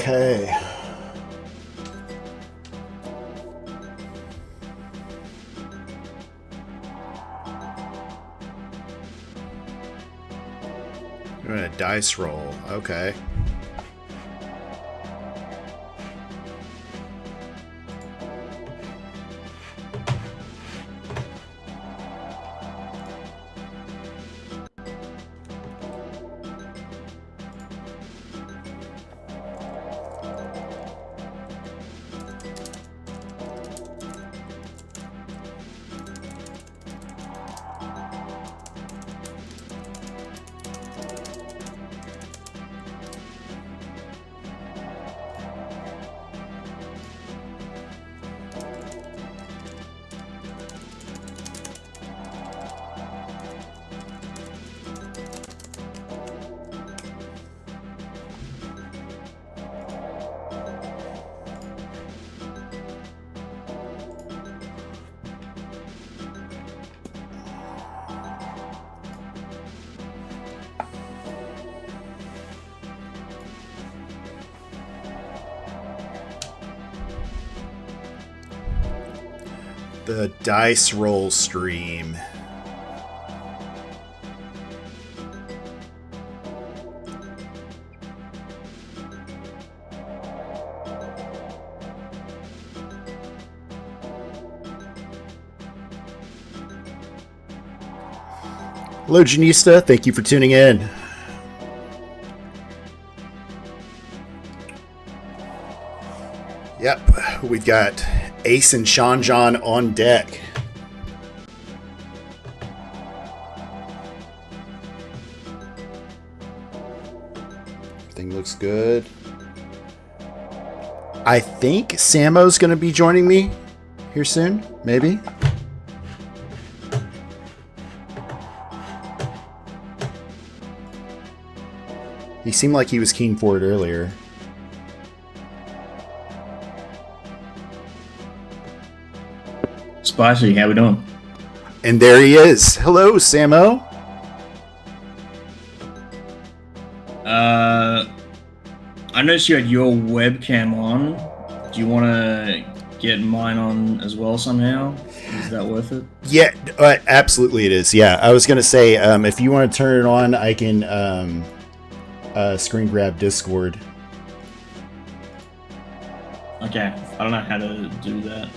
Okay. Doing a dice roll. Okay. The dice roll stream. Hello, Janista. Thank you for tuning in. Yep, we've got Ace and Seanjohn on deck. Everything looks good. I think Samo's going to be joining me here soon, maybe. He seemed like he was keen for it earlier. Spicy, how we doing? And there he is. Hello, Samo. I noticed you had your webcam on. Do you want to get mine on as well somehow? Is that worth it? Yeah, absolutely it is. Yeah, I was going to say, if you want to turn it on, I can screen grab Discord. Okay, I don't know how to do that.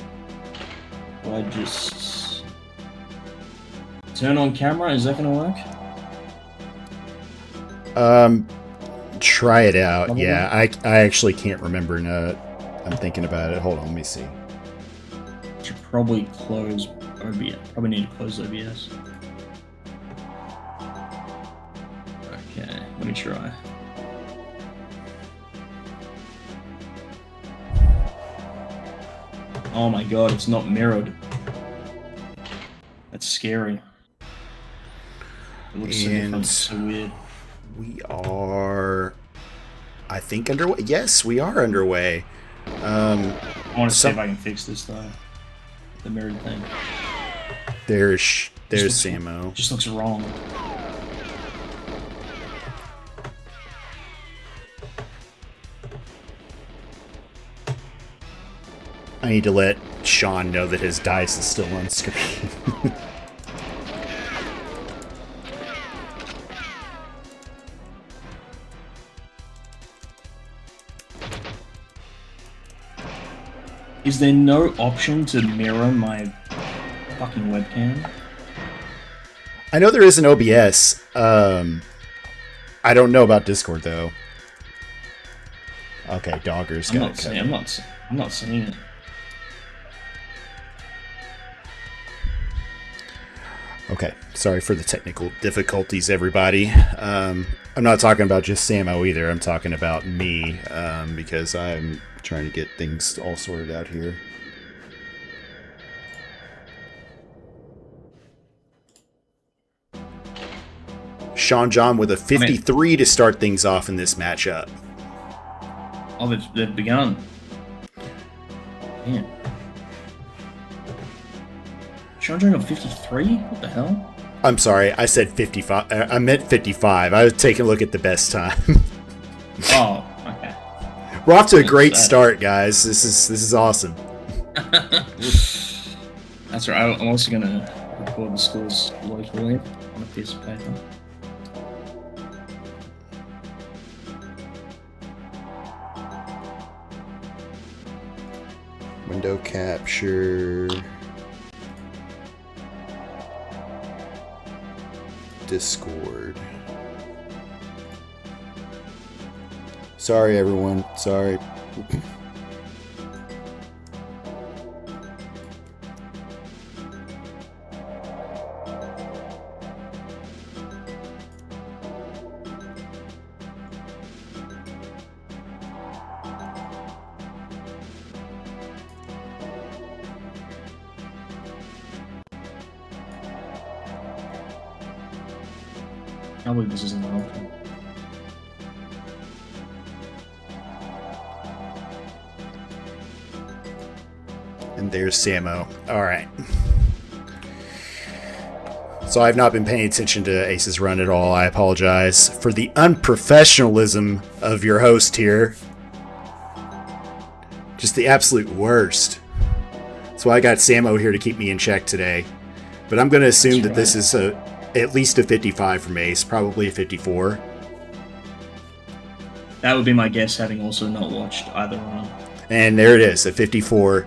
I just turn on camera. Is that going to work? Try it out. Yeah, I actually can't remember. No, I'm thinking about it. Hold on, let me see. Should probably close OBS. Probably need to close OBS. Okay, let me try. Oh my god, it's not mirrored. That's scary. It looks so different, so weird. We are, I think, underway. Yes, we are underway. I want to see if I can fix this though. The mirrored thing. There's Samo. Just looks wrong. I need to let Sean know that his dice is still on screen. Is there no option to mirror my fucking webcam? I know there is an OBS. I don't know about Discord though. Okay, Dogger's got it. I'm not seeing it. Okay, sorry for the technical difficulties, everybody. I'm not talking about just Samo either. I'm talking about me, because I'm trying to get things all sorted out here. Seanjohn with a 53 to start things off in this matchup. Oh, they've begun. Man. Seanjohn got 53? What the hell? I'm sorry, I said 55. I meant 55. I was taking a look at the best time. Oh, okay. We're off to a great start, guys. This is awesome. That's right. I'm also gonna record the scores locally on a piece of paper. Window capture. Discord. Sorry, everyone. Sorry. I believe this isn't open. And there's Samo. Alright. So I've not been paying attention to Ace's run at all. I apologize for the unprofessionalism of your host here. Just the absolute worst. So I got Samo here to keep me in check today. But I'm going to assume that this is at least a 55 from Ace, probably a 54. That would be my guess, having also not watched either run. And there it is, a 54.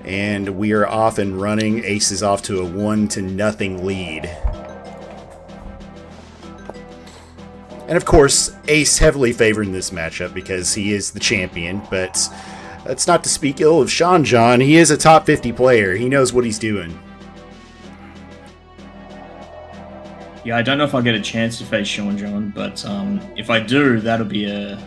And we are off and running. Ace is off to a 1-0 lead. And of course, Ace heavily favoring this matchup because he is the champion, but that's not to speak ill of Seanjohn. He is a top 50 player. He knows what he's doing. Yeah, I don't know if I'll get a chance to face Seanjohn, but if I do, that'll be a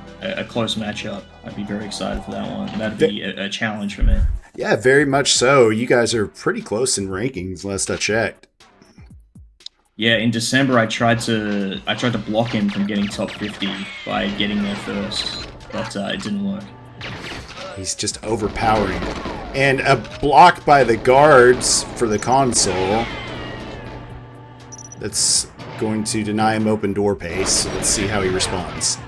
close matchup. I'd be very excited for that one. That'd be a challenge for me. Yeah, very much so. You guys are pretty close in rankings, last I checked. Yeah, in December I tried to block him from getting top 50 by getting there first, but it didn't work. He's just overpowering. And a block by the guards for the console. That's going to deny him open door pace. So let's see how he responds.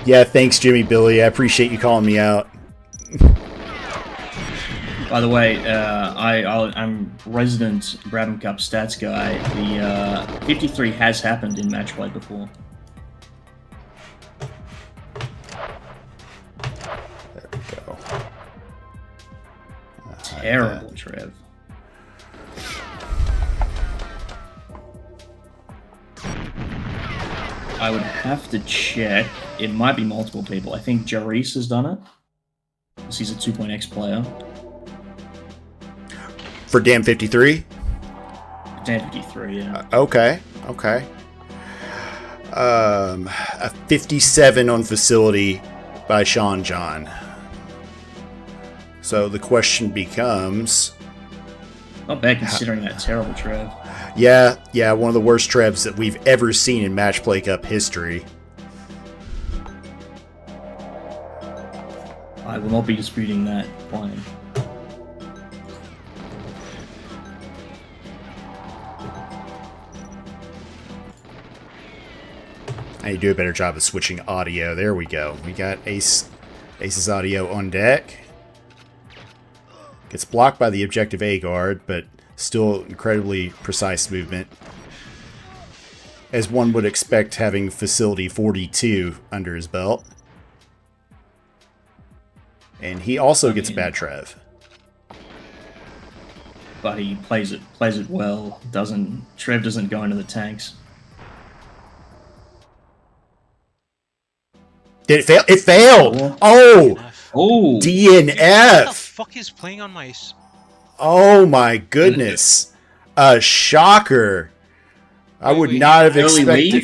Yeah, thanks, Jimmy Billy. I appreciate you calling me out. By the way, I'm resident Bradham Cup stats guy. The 53 has happened in Matchplay before. There we go. Terrible, Trev. I would have to check. It might be multiple people. I think Jarice has done it, because he's a 2.x player. For Dan 53? Dan 53, yeah. Okay. A 57 on facility by Seanjohn. So the question becomes... Not bad considering that terrible Trev. Yeah, one of the worst Trevs that we've ever seen in Matchplay Cup history. I will not be disputing that claim. I need to do a better job of switching audio. There we go. We got Ace's audio on deck. Gets blocked by the objective A guard, but still incredibly precise movement. As one would expect, having facility 42 under his belt. And he also gets a bad Trev. But he plays it well. Trev doesn't go into the tanks. Did it fail? It failed! Oh! DNF! What the fuck is playing on my... Oh my goodness. A shocker. I would not have expected...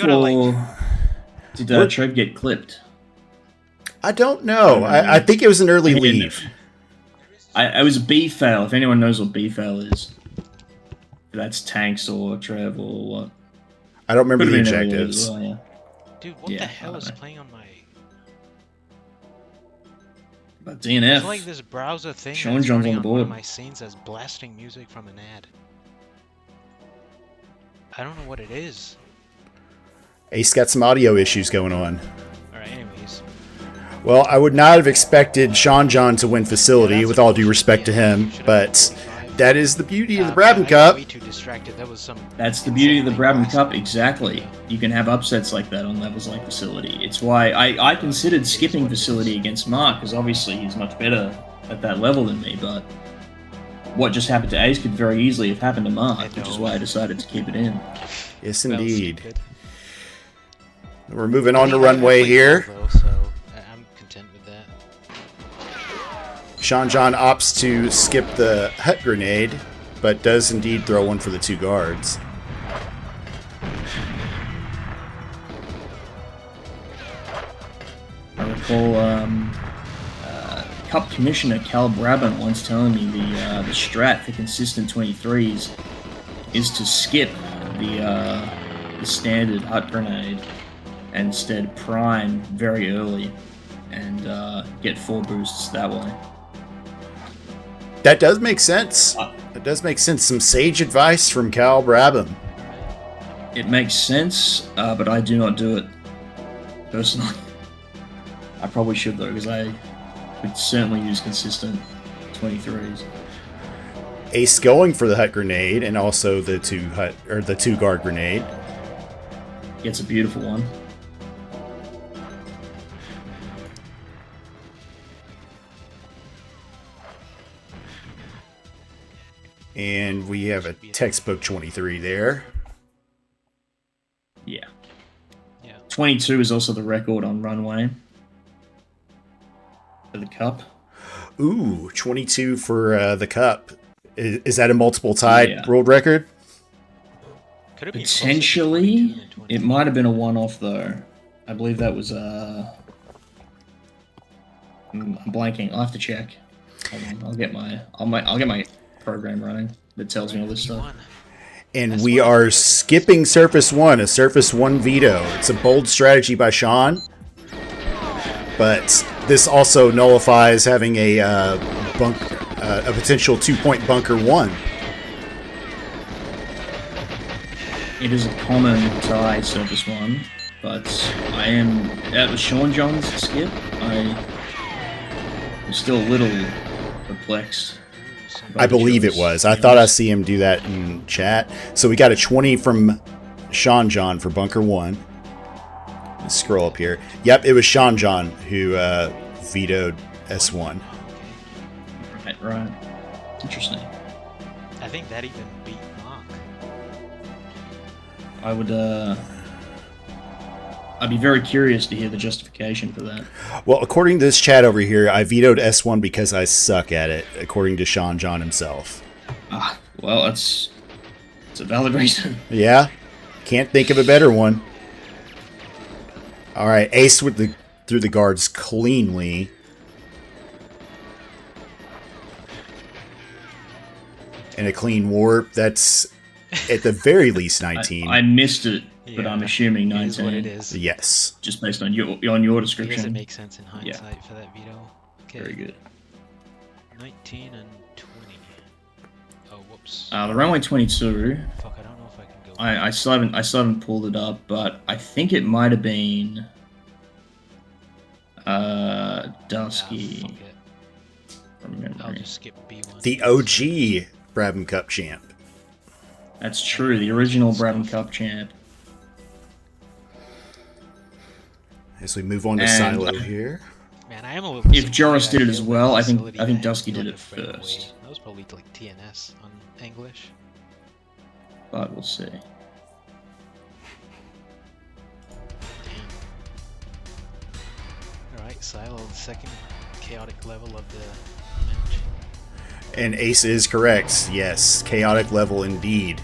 Did Trev get clipped? I don't know. I think it was an early leave. It was a B fail, if anyone knows what B fail is. If that's tanks or Trev or what. I don't remember the objectives. Well, yeah. Dude, what the hell is playing on my... But DNF. It's like this browser thing Seanjohn's on the board. my scenes as blasting music from an ad. I don't know what it is. Ace got some audio issues going on. Alright, anyways. Well, I would not have expected Seanjohn to win facility, with all due respect to him, but that is the beauty of the Brabham Cup. Way too distracted. That was some. That's the beauty of the Brabham Cup, exactly. You can have upsets like that on levels like Facility. It's why I considered skipping Facility against Mark, because obviously he's much better at that level than me, but what just happened to Ace could very easily have happened to Mark, which is why I decided to keep it in. Yes, Well indeed. stupid. We're moving on to runway here. Though, so I'm content with that. Seanjohn opts to skip the hut grenade, but does indeed throw one for the 2 guards. I recall Cup Commissioner Cal Brabham once telling me the strat for consistent 23s is to skip the standard hut grenade and instead prime very early and get 4 boosts that way. That does make sense. That does make sense. Some sage advice from Cal Brabham. It makes sense, but I do not do it personally. I probably should though, because I would certainly use consistent 23s. Ace going for the hut grenade and also the 2 guard grenade. Gets a beautiful one. And we have a textbook 23 there. Yeah. Yeah. 22 is also the record on runway for the cup. Ooh, 22 for the cup. Is that a multiple tied Yeah. world record? Could it be Potentially, closer to 22 than it might have been a one-off though. I believe that was I'm blanking. I'll have to check. Hold on, I'll get my program running that tells me all this stuff. 21. And That's we what are it is. skipping Surface 1, a Surface 1 veto. It's a bold strategy by Sean. But this also nullifies having a potential 2-point bunker 1. It is a common tie Surface 1, but that was Seanjohn's skip. I'm still a little perplexed. by I the believe it choice, was. to I be thought I honest. see him do that in chat. So we got a 20 from Seanjohn for bunker 1. Let's scroll up here. Yep, it was Seanjohn who vetoed S1. Right. Interesting. I think that even beat Mark. I'd be very curious to hear the justification for that. Well, according to this chat over here, I vetoed S1 because I suck at it, according to Seanjohn himself. Well, it's a valid reason. Yeah, can't think of a better one. All right, Ace with through the guards cleanly. And a clean warp. That's at the very least 19. I missed it, but Yeah, I'm assuming It 19. is what it is. Yes. Just based on your I guess description. it makes sense in hindsight for that veto. Okay. Very good. 19 and 20. Oh, whoops. The runway 22. Fuck, I don't know if I can go. I still haven't pulled it up, but I think it might have been Dusky Fuck it. from I'll memory. just skip B1. The OG Brabham Cup champ. That's true. The original Brabham Cup champ. As we move on to And- Silo here. Man, I am a little. If Joris did it as disappointed well, that I think facility Dusky had did it gone a friend first. away. That was probably like TNS on English. But we'll see. Damn. Alright, Silo, the second chaotic level of the match. And Ace is correct. Yes, chaotic level indeed.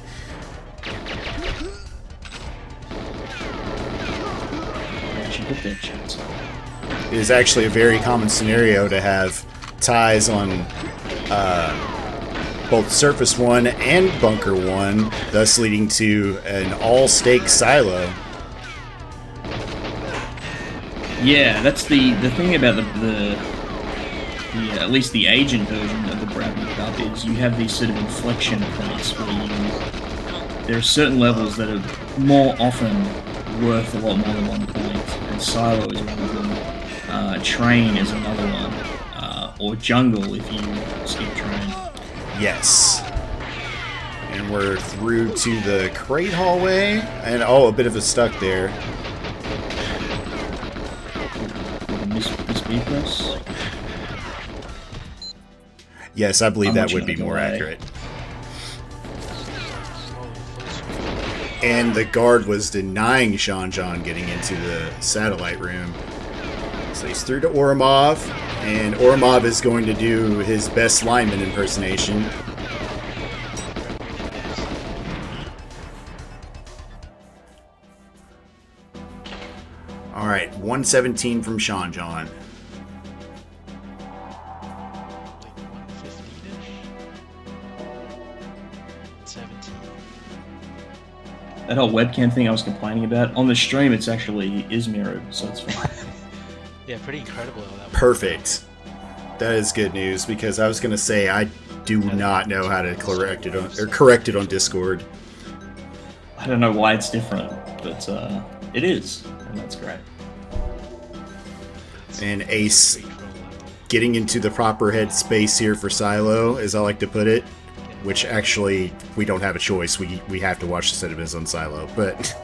Actually, put that chance. It is actually a very common scenario to have ties on both Surface 1 and Bunker 1, thus leading to an all-stake silo. Yeah, that's the thing about the at least the agent version of the Brabham Cup is you have these sort of inflection points where there are certain levels that are more often worth a lot more than 1 point, and Silo is one of them. Train is another one, or Jungle if you skip Train. Yes. And we're through to the crate hallway, and a bit of a stuck there. Miss Beatrice? Yes, I believe I'm that watching would be the more delay. accurate. And the guard was denying Seanjohn getting into the satellite room. So he's through to Oromov, and Oromov is going to do his best lineman impersonation. Alright, 117 from Seanjohn. Like 115-ish? 17. That whole webcam thing I was complaining about, on the stream it's actually is mirrored, so it's fine. Yeah, pretty incredible how that worked. Perfect. That is good news, because I was going to say I do not know how to correct it on Discord. I don't know why it's different, but it is, and that's great. And Ace getting into the proper headspace here for Silo, as I like to put it. Which actually, we don't have a choice. We have to watch the cinemas on Silo. But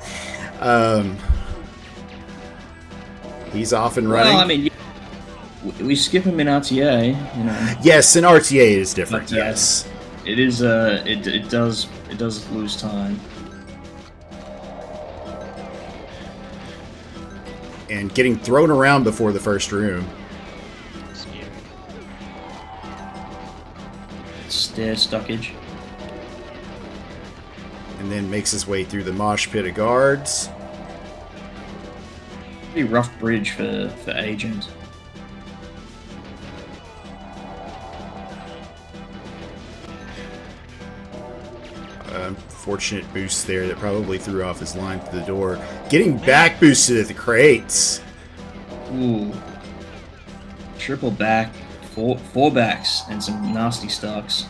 he's off and running. Well, I mean, we skip him in RTA, you know. Yes, in RTA is different. But, yes, it is. It does lose time. and getting thrown around before the first room. Scary. Stair stuckage. And then makes his way through the mosh pit of guards. Pretty rough bridge for Agent. Unfortunate boost there that probably threw off his line to the door. Getting back boosted at the crates. Ooh. Triple back, four backs, and some nasty stucks.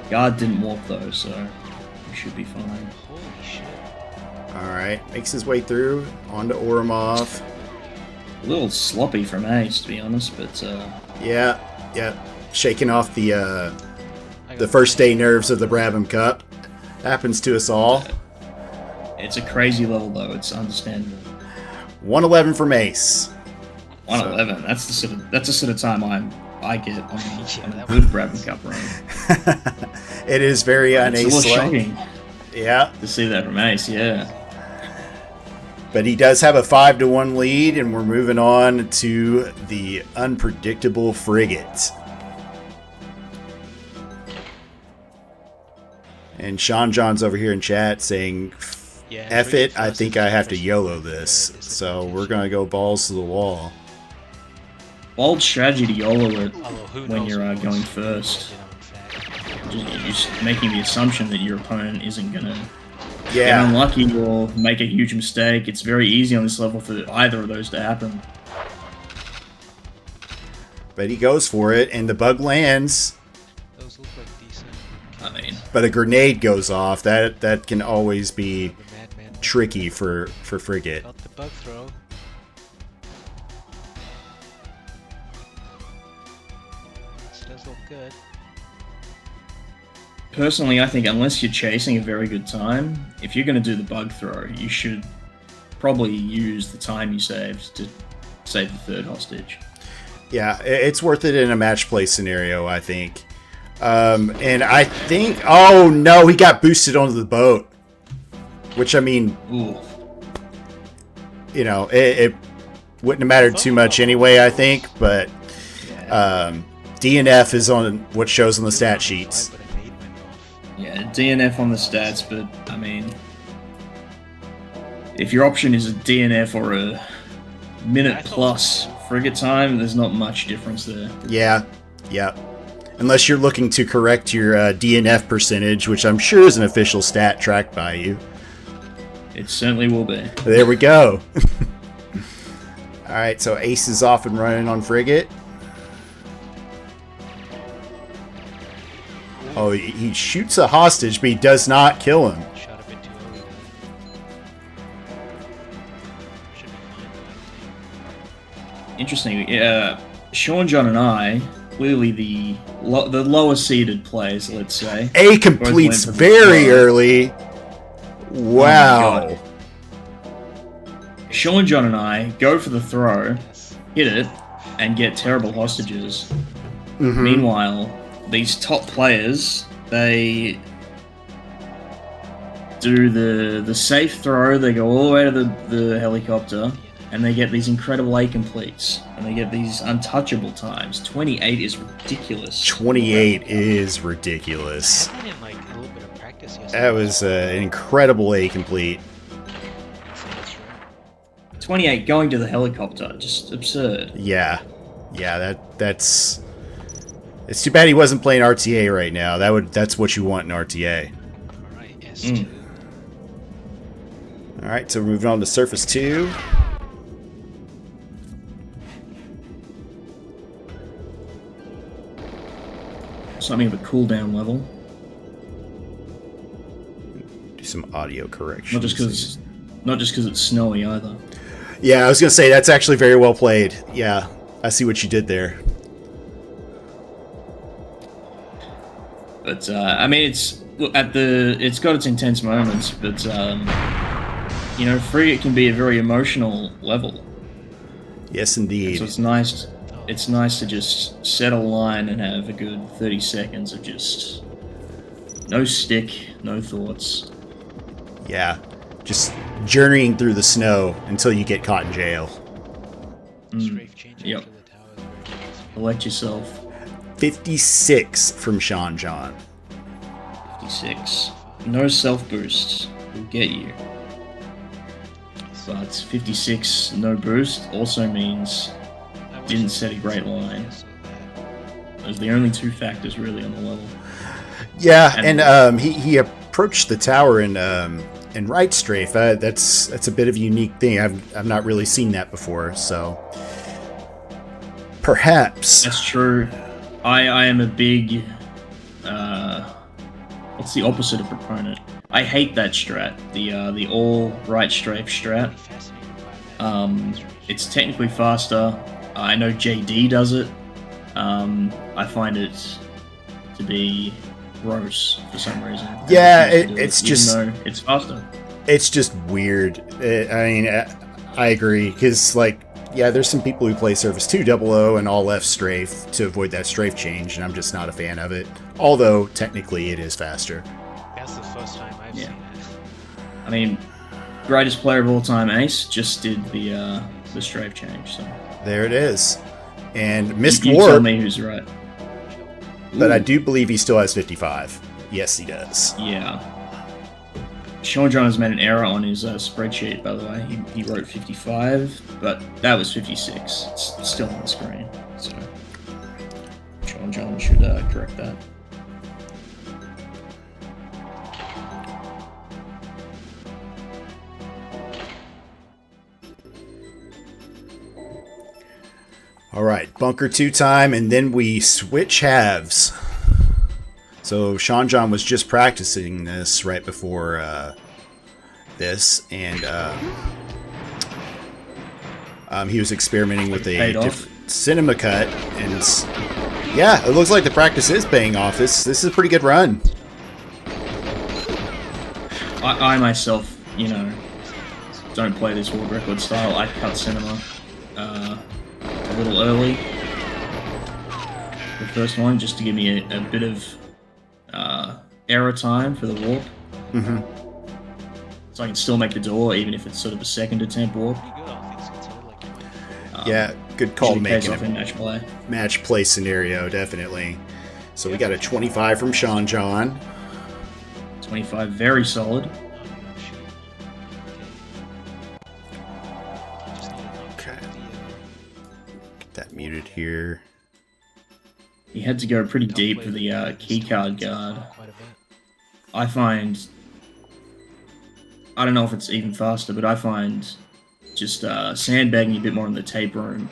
Guard didn't warp though, so we should be fine. Holy shit. Alright, makes his way through onto Oromov. A little sloppy from Ace, to be honest, but Yeah. Shaking off the first day nerves of the Brabham Cup. Happens to us all. it's a crazy level though. It's understandable. 111 from Ace. 111. That's the sort of time I get on Yeah, a good Brabham Cup run. It is very It's a little un-Ace-like. shocking Yeah. to see that from Ace. Yeah. But he does have a 5-1 lead, and we're moving on to the unpredictable frigate. And Seanjohn's over here in chat saying, Yeah, F frigate it, I first think is I the have to first YOLO one. this. Yeah, So we're going to go balls to the wall. Bold strategy to YOLO it Although, who when knows you're what going goes, first. you know, in fact. You're just making the assumption that your opponent isn't gonna get Yeah, unlucky or make a huge mistake. It's very easy on this level for either of those to happen. but he goes for it, and the bug lands, Those look like decent. I mean, but a grenade goes off. That can always be The madman tricky for frigate. got the bug throw. This does look good. personally, I think unless you're chasing a very good time, if you're gonna do the bug throw, you should probably use the time you saved to save the third hostage. Yeah, it's worth it in a match play scenario, I think. And I think... Oh, no, he got boosted onto the boat. Which, I mean, Ooh, you know, it wouldn't have mattered too much anyway, I think. But yeah. DNF is on what shows on the stat sheets. But a nade went off. Yeah, DNF on the stats, but I mean, if your option is a DNF or a minute plus frigate time, there's not much difference there. Yeah. Unless you're looking to correct your DNF percentage, which I'm sure is an official stat tracked by you. It certainly will be. There we go. Alright, so Ace is off and running on frigate. Oh, Oh, he shoots a hostage, but he does not kill him. Shot a bit too early. Should be fine. Interesting. Seanjohn and I, clearly the lower seeded players, let's say. A completes very early. Wow. Oh Seanjohn and I go for the throw, hit it, and get terrible hostages. Mm-hmm. Meanwhile, these top players, they do the safe throw, they go all the way to the helicopter, and they get these incredible A completes, and they get these untouchable times. 28 is ridiculous. 28 is ridiculous. I had in like a little bit of practice yesterday. That was an incredible A complete. 28 going to the helicopter, just absurd. Yeah, that's. It's too bad he wasn't playing RTA right now. That's what you want in RTA. Alright, S2. All right, so we're moving on to Surface 2. Something of a cooldown level. Do some audio correction. Not just because it's snowy either. Yeah, I was gonna say that's actually very well played. Yeah, I see what you did there. But I mean, it's got its intense moments, but frigate can be a very emotional level. Yes, indeed. So it's nice. It's nice to just set a line and have a good 30 seconds of just no stick, no thoughts. Yeah, just journeying through the snow until you get caught in jail. Strafe change Yep. after the tower is very nice. Elect yourself. 56 from Seanjohn. 56. No self boosts will get you. But 56 no boost also means didn't set a great line. Those are the only two factors really on the level. Yeah, and he approached the tower in right strafe. That's a bit of a unique thing. I've not really seen that before. So perhaps That's true. I am a big what's the opposite of proponent? I hate that strat. The all right strafe strat. It's technically faster. I know JD does it. I find it to be gross for some reason. Yeah, it's just even though it's faster. It's just weird. I agree because there's some people who play Surface 2 00 and all left strafe to avoid that strafe change, and I'm just not a fan of it. Although technically it is faster. That's the first time I've seen it. I mean, greatest player of all time, Ace, just did the strafe change. So There it is, and missed you warp. tell me who's right. But I do believe he still has 55. Yes, he does. Yeah. Seanjohn has made an error on his spreadsheet, by the way. He wrote 55, but that was 56. It's still on the screen, so Seanjohn should correct that. All right, bunker 2 time, and then we switch halves. So Seanjohn was just practicing this right before this, and he was experimenting with a different cinema cut, and yeah, it looks like the practice is paying off. This is a pretty good run. I myself, don't play this world record style. I cut cinema a little early. The first one, just to give me a bit of error time for the warp. Mm-hmm. So I can still make the door, even if it's sort of a second attempt warp. Pretty good, I think it's considered like Yeah, good call to make Pays off in it. match play. Match play scenario, definitely. So we got a 25 from Seanjohn. 25, very solid. Okay. Get that muted here. He had to go pretty deep for the keycard guard. quite a bit. I find, I don't know if it's even faster, but I find just sandbagging a bit more in the tape room.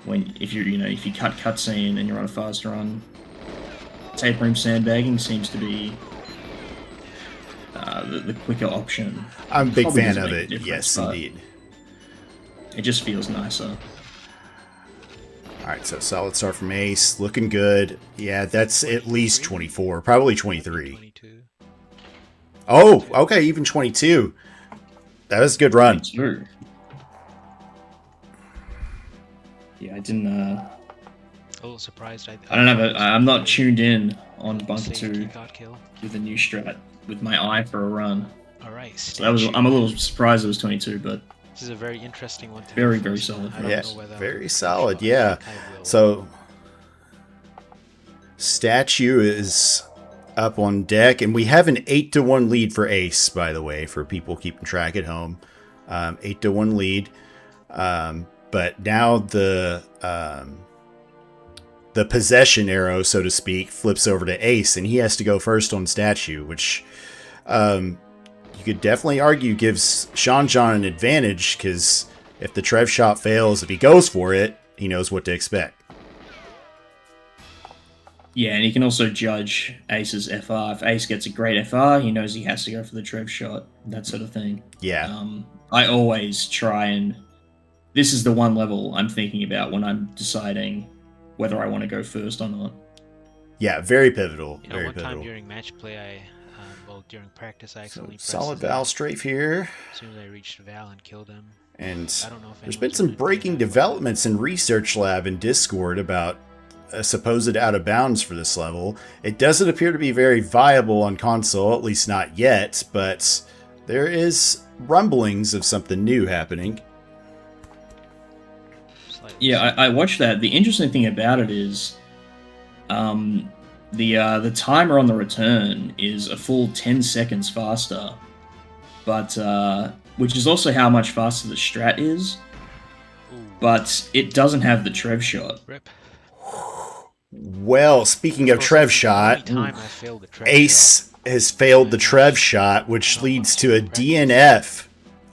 If you cut cutscene and you're on a fast run, tape room sandbagging seems to be the quicker option. I'm a big Probably fan doesn't of make a it. difference, Yes, but indeed. It just feels nicer. All right, so solid start from Ace. Looking good. Yeah, that's at least 24, probably 23. 22. Oh, okay, even 22. That was a good run. True. Yeah, I didn't. A little surprised. I don't have. I'm not tuned in on Bunker Same 2 keycard kill. with the new strat with my eye for a run. All right. So that was. I'm a little surprised it was 22, but This is a very interesting one. To Very, me very first. solid. I don't Yeah, know whether very solid. I Yeah. think I will. So, statue is up on deck, and we have an 8-1 lead for Ace, by the way, for people keeping track at home. 8-1 lead. But now the possession arrow, so to speak, flips over to Ace, and he has to go first on statue, which you could definitely argue gives Seanjohn an advantage, because if the Trev shot fails, if he goes for it, he knows what to expect. yeah, and he can also judge Ace's FR. If Ace gets a great FR, he knows he has to go for the Trev shot, that sort of thing. Yeah. I always try and. This is the one level I'm thinking about when I'm deciding whether I want to go first or not. Yeah, very pivotal. You know, Very one time pivotal. during matchplay, during practice, I So accidentally pressed solid his Val A. strafe here. As soon as I reached Val and killed him. And I don't know if there's anyone's been some gonna do breaking that. developments in Research Lab and Discord about a supposed out of bounds for this level. It doesn't appear to be very viable on console, at least not yet, but there is rumblings of something new happening. Slightly Yeah, I watched that. The interesting thing about it is, the timer on the return is a full 10 seconds faster, but which is also how much faster the strat is. Ooh, But it doesn't have the Trev shot. rip. Well, speaking of Well, Trev since it's the only shot, time I failed the Trev Ace shot, has failed the Trev shot, which leads to a DNF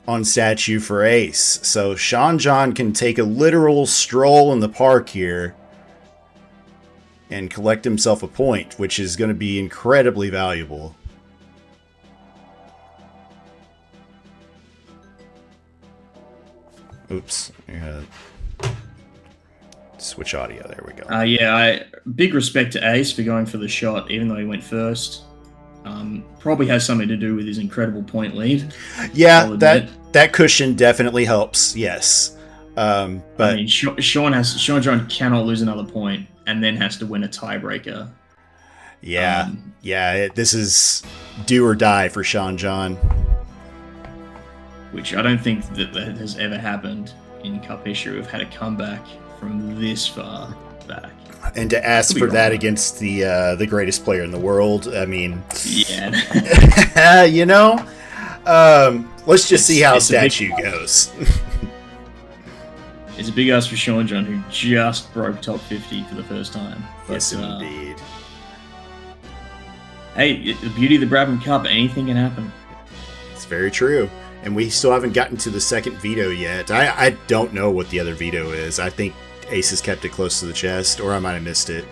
on statue for Ace. So Seanjohn can take a literal stroll in the park here and collect himself a point, which is going to be incredibly valuable. Oops. Switch audio. There we go. Yeah, big respect to Ace for going for the shot, even though he went first. Probably has something to do with his incredible point lead. Yeah, I'll admit. that cushion definitely helps. Yes. But I mean, Seanjohn cannot lose another point and then has to win a tiebreaker. yeah, this is do or die for Seanjohn. Which I don't think that has ever happened in Cup history. We've had a comeback from this far back. And to ask Could be for wrong, that though. against the greatest player in the world, I mean, Yeah. you know, let's just see how It's a big statue one. goes. It's a big ask for Seanjohn, who just broke top 50 for the first time. Yes, But, indeed. hey, the beauty of the Brabham Cup, anything can happen. It's very true. And we still haven't gotten to the second veto yet. I don't know what the other veto is. I think Ace has kept it close to the chest, or I might have missed it.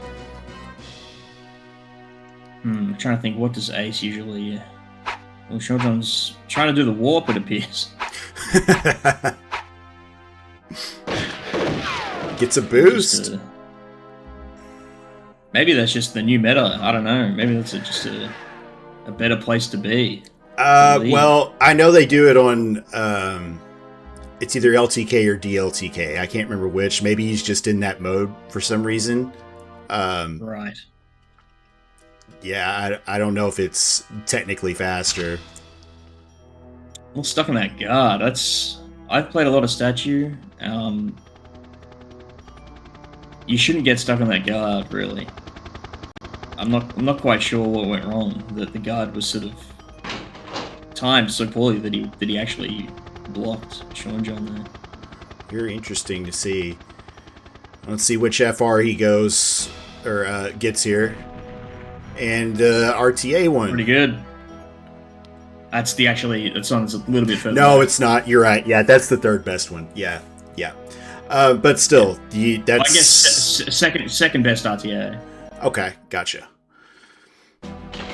I'm trying to think, what does Ace usually... Well, Seanjohn's trying to do the warp, it appears. Gets a boost. Just, maybe that's just the new meta. I don't know. Maybe that's just a better place to be. Well, I know they do it on, it's either LTK or DLTK. I can't remember which. Maybe he's just in that mode for some reason. Right. Yeah, I don't know if it's technically faster. Well, stuck in that guard. I've played a lot of statue. You shouldn't get stuck on that guard, really. I'm not quite sure what went wrong. That the guard was sort of timed so poorly that he actually blocked Seanjohn there. Very interesting to see. Let's see which FR he goes or gets here. And RTA one. Pretty good. That's that's on. It's a little bit further. No, back. it's not. You're right. Yeah, that's the third best one. Yeah. But still, that's I guess second best RTA. okay. Gotcha.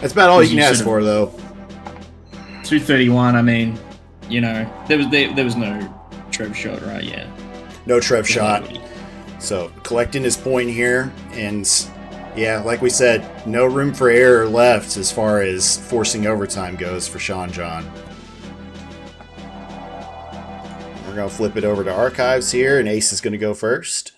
That's about all you can You ask sort for, of- though. 231. I mean, you know, there was no Trev shot, right? Yeah. No Trev shot. So collecting his point here, and yeah, like we said, no room for error left as far as forcing overtime goes for Seanjohn. We're gonna flip it over to archives here, and Ace is gonna go first.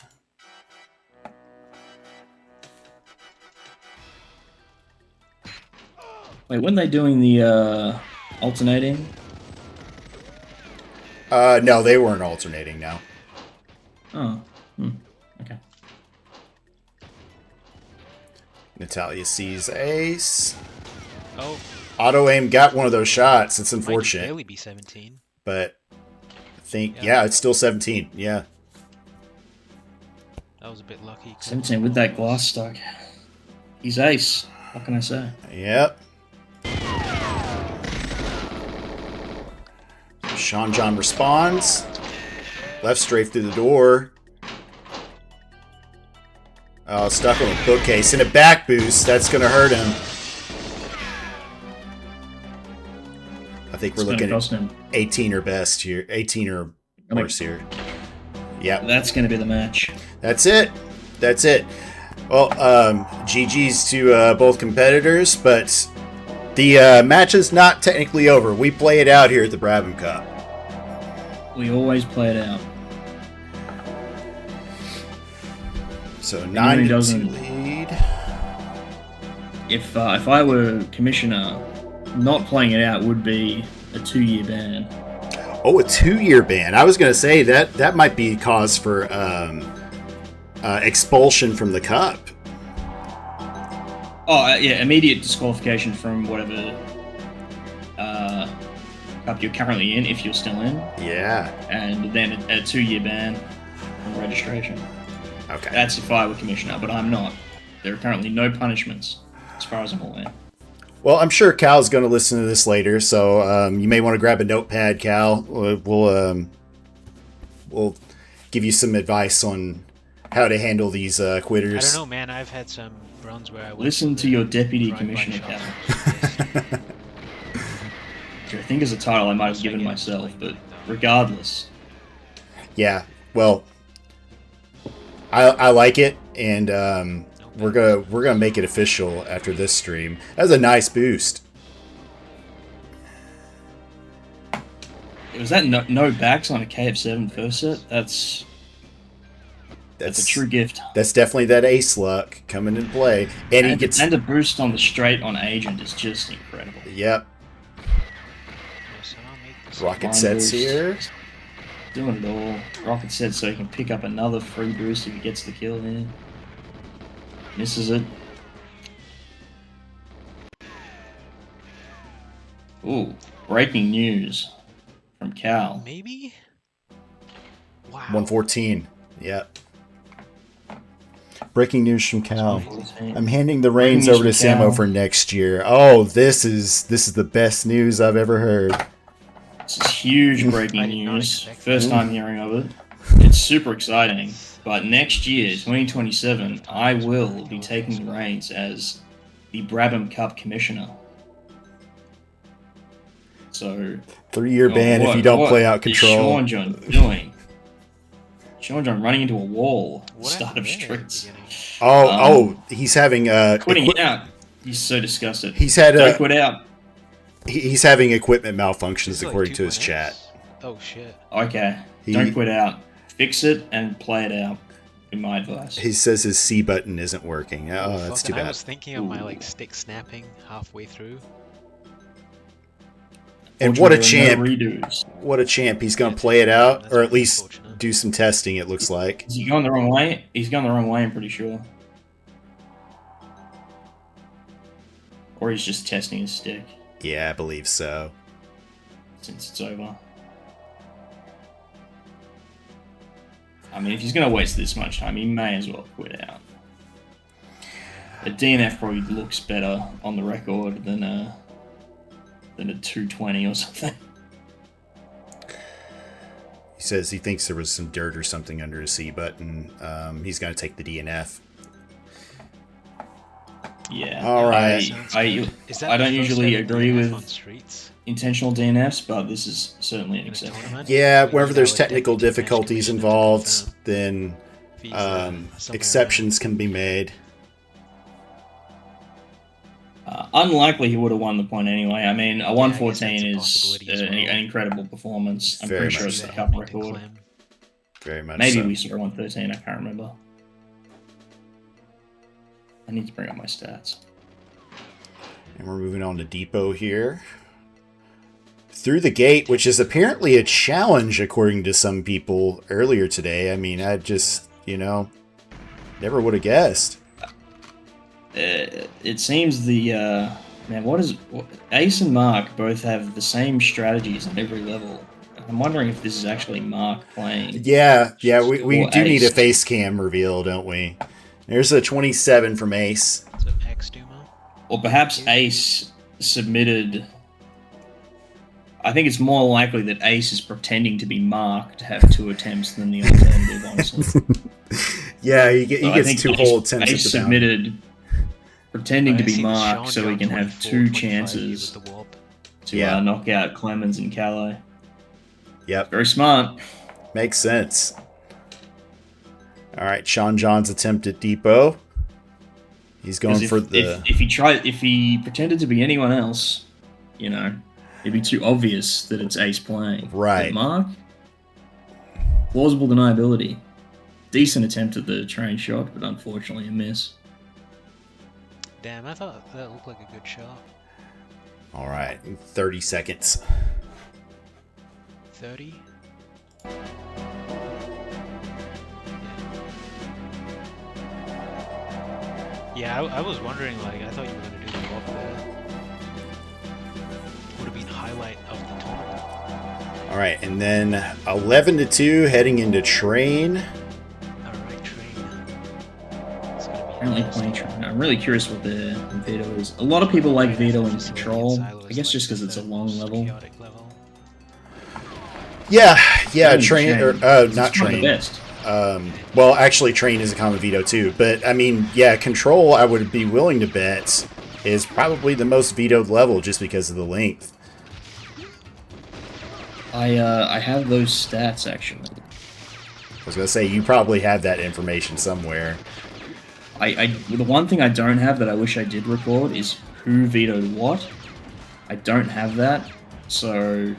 Wait, when they doing the alternating? No, they weren't alternating now. Oh. Okay. Natalia sees Ace. Oh, Auto aim got one of those shots. It's might unfortunate, barely be 17. but I think Yeah. yeah, it's still 17. Yeah. That was a bit lucky. 17 with that glass stuck. He's ace. What can I say? Yep. Seanjohn responds. Left strafe through the door. Oh, stuck on the bookcase. And a back boost. That's going to hurt him. I think we're It's gonna looking cost at him. 18 or best here. 18 or worse here. Yep. That's going to be the match. That's it. That's it. Well, GG's to both competitors, but the match is not technically over. We play it out here at the Brabham Cup. We always play it out. So Anyone 9 who to 2 doesn't- lead. If I were commissioner, not playing it out would be a 2-year ban. Oh, a 2-year ban. I was going to say that might be cause for expulsion from the cup. Oh, yeah, immediate disqualification from whatever cup you're currently in, if you're still in, Yeah. and then a 2-year ban from registration. Okay. That's if I were commissioner, but I'm not. There are currently no punishments, as far as I'm aware. Well, I'm sure Cal's going to listen to this later, so you may want to grab a notepad, Cal. We'll give you some advice on how to handle these quitters. I don't know, man. I've had some runs where I went Listen for to the your deputy drive-by commissioner, shot. Cal. Which I think is a title I might have given myself, but regardless. Yeah, well, I like it, and we're gonna make it official after this stream. That's a nice boost. Was that no backs on a KF7 first set? That's a true gift. That's definitely that ace luck coming into play, and he gets and a boost on the straight on agent is just incredible. yep. Yes, I'll make this Rocket Line sets boost. here. Doing it all. Rocket set so he can pick up another free boost if he gets the kill here. Misses it. Ooh, breaking news from Cal. Maybe? Wow. 114. Yep. Breaking news from Cal. 114. I'm handing the reins Breaking over to news from Samo Cal. for next year. Oh, this is the best news I've ever heard. This is huge I breaking did not news. expect First time hearing of it. It's super exciting. But next year, 2027, I will be taking the reins as the Brabham Cup Commissioner. So, 3-year ban if you don't play out control. What is Seanjohn doing? Seanjohn running into a wall at the What start of happened there at the streets. beginning? He's having Quitting out. He's so disgusted. He's had Don't quit out. he's having equipment malfunctions Is it like according to his 2.0? chat. Oh shit. Okay. He- Don't quit out. Fix it and play it out. Be my advice. He says his C button isn't working. Oh, that's too Fucking, I bad. was thinking of my Ooh. like stick snapping halfway through. And what a Fortunately, there champ! are no redos. What a champ! He's gonna Yeah, play it out, that's or at least unfortunate. do some testing. It looks like. Is he going the wrong way? He's gone the wrong way, I'm pretty sure. Or he's just testing his stick Yeah, I believe so. since it's over. I mean, if he's going to waste this much time, he may as well quit out. A DNF probably looks better on the record than a 220 or something. He says he thinks there was some dirt or something under his C button. He's gonna take the DNF. Yeah. All right. Sounds I good. Is that I the don't first usually ever agree DNF on with streets intentional DNFs, but this is certainly an in a exception. tournament? Yeah, We wherever need there's our technical deputy match difficulties commissioner to involved, confirm then if he's somewhere exceptions can be made. Unlikely he would have won the point anyway. I mean, a I 114 guess is that's a possibility as an well. incredible performance. I'm Very pretty much sure it's so. the cup record. Very much Maybe so. we saw 113. I can't remember. I need to bring up my stats. And we're moving on to Depot here. Through the gate, which is apparently a challenge according to some people earlier today. I mean, I just, never would have guessed. It seems the man. Ace and Mark both have the same strategies on every level. I'm wondering if this is actually Mark playing. Yeah, we Or do need a Ace. face cam reveal, don't we? There's a 27 from Ace. So X Duma. Or perhaps Ace submitted. I think it's more likely that Ace is pretending to be Mark to have 2 attempts than the alternative, honestly. Yeah, he So I gets think 2 whole attempts Ace at the bounty. submitted pretending to I be see this Mark so he Seanjohn can have 24, 2 25 chances with the warp. to knock out Clemens and Calais. Yep, Very smart. makes sense. All right, Seanjohn's attempt at Depot. He's going 'Cause for the... if he pretended to be anyone else, it'd be too obvious that it's Ace playing. Right. But Mark, plausible deniability. Decent attempt at the train shot, but unfortunately a miss. Damn, I thought that looked like a good shot. All right, 30 seconds. 30. Yeah, I was wondering, I thought you were going to do the walk there. Would have been highlight of the tournament. All right, and then 11-2 heading into train. Alright, train. It's gonna be Apparently interesting. playing train. I'm really curious what the veto is. A lot of people like veto in control. I guess just because it's a long level. Chaotic level. Yeah, Not train, or It's not not the train. best. Well, actually, train is a common veto too. But I mean, yeah, control. I would be willing to bet is probably the most vetoed level just because of the length. I have those stats actually. I was gonna say you probably have that information somewhere. The one thing I don't have that I wish I did record is who vetoed what. I don't have that, so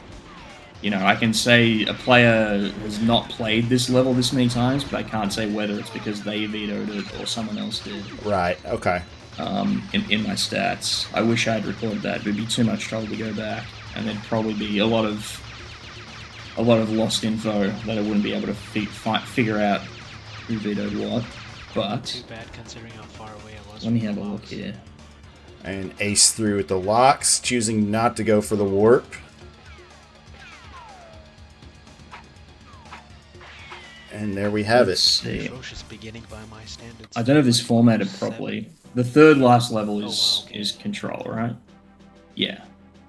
I can say a player has not played this level this many times, but I can't say whether it's because they vetoed it or someone else did. Right. Okay. In my stats, I wish I had recorded that. It would be too much trouble to go back, and there'd probably be a lot of lost info that I wouldn't be able to figure out who vetoed what. But Too bad considering how far away I was. let me from have a the look box. here. And Ace through with the locks, choosing not to go for the warp. And there we have Let's it. see. Atrocious beginning by my standards. I don't know if this formatted properly. The third last level is control, right? Yeah.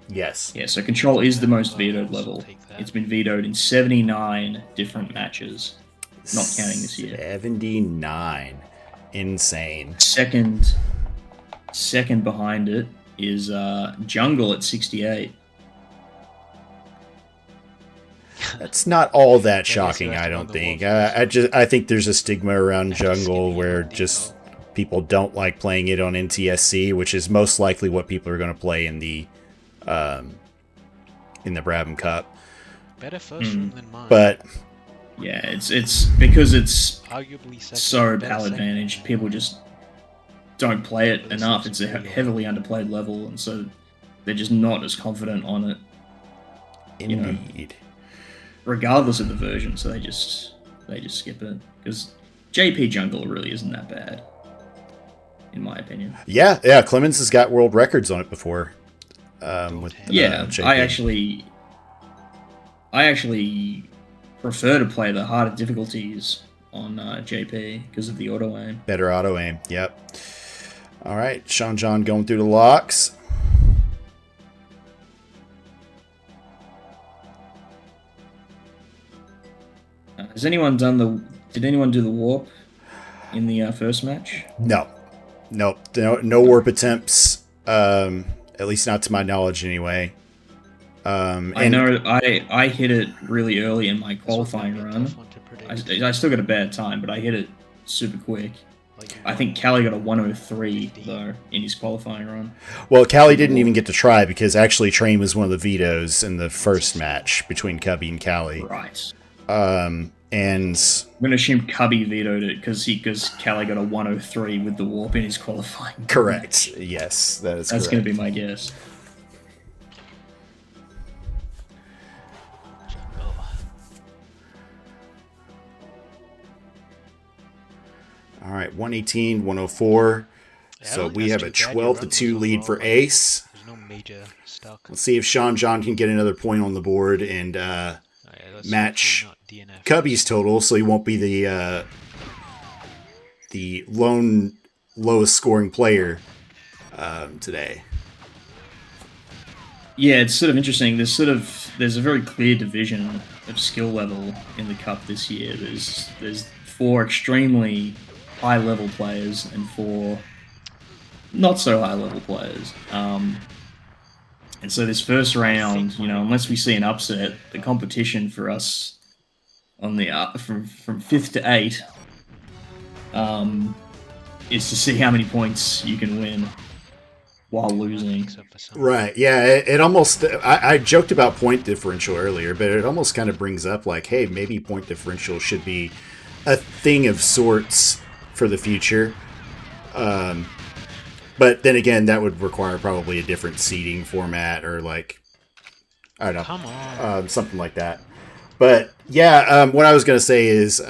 Yes. Yeah, so control is the most vetoed level. It's been vetoed in 79 different matches, not counting this year. 79. Insane. Second behind it is Jungle at 68. That's not all that so shocking, that's I one don't of the think. wolves. I think there's a stigma around That's just Jungle giving where you an just info. people don't like playing it on NTSC, which is most likely what people are going to play in the Brabham Cup. Better first room than mine. But Yeah, it's because it's arguably second. so better pal second. advantage. People just don't play it This enough. looks It's a pretty heavily underplayed level, and so they're just not as confident on it, indeed. regardless of the version. So they just skip it because JP Jungle really isn't that bad, in my opinion. Yeah, Clemens has got world records on it before. With Yeah, JP. I actually prefer to play the harder difficulties on JP because of the auto aim. Better auto aim. Yep. All right, Seanjohn going through the locks. Has anyone done the? Did anyone do the warp in the first match? No. Nope. No warp attempts. At least not to my knowledge, anyway. I know I hit it really early in my qualifying run. I still got a bad time, but I hit it super quick. I think Callie got a 103 though in his qualifying run. Well, Callie didn't even get to try because actually Train was one of the vetoes in the first match between Cubby and Callie. Right. And I'm gonna assume Cubby vetoed it because Callie got a 103 with the warp in his qualifying. Correct. Yes, that's correct. Gonna be my guess. All right, 118, 104. So we have a 12-2 lead for Ace. There's no major stuck. Let's see if Seanjohn can get another point on the board and match Cubby's total, so he won't be the lone lowest scoring player today. Yeah, it's sort of interesting. There's a very clear division of skill level in the Cup this year. There's 4 extremely high level players and 4 not so high level players. And so this first round, unless we see an upset, the competition for us on the from 5th to 8 is to see how many points you can win while losing. Right, yeah, it almost, I joked about point differential earlier, but it almost kind of brings up like, hey, maybe point differential should be a thing of sorts for the future. But then again, that would require probably a different seeding format or like, I don't know, come on. Something like that. But yeah, what I was going to say is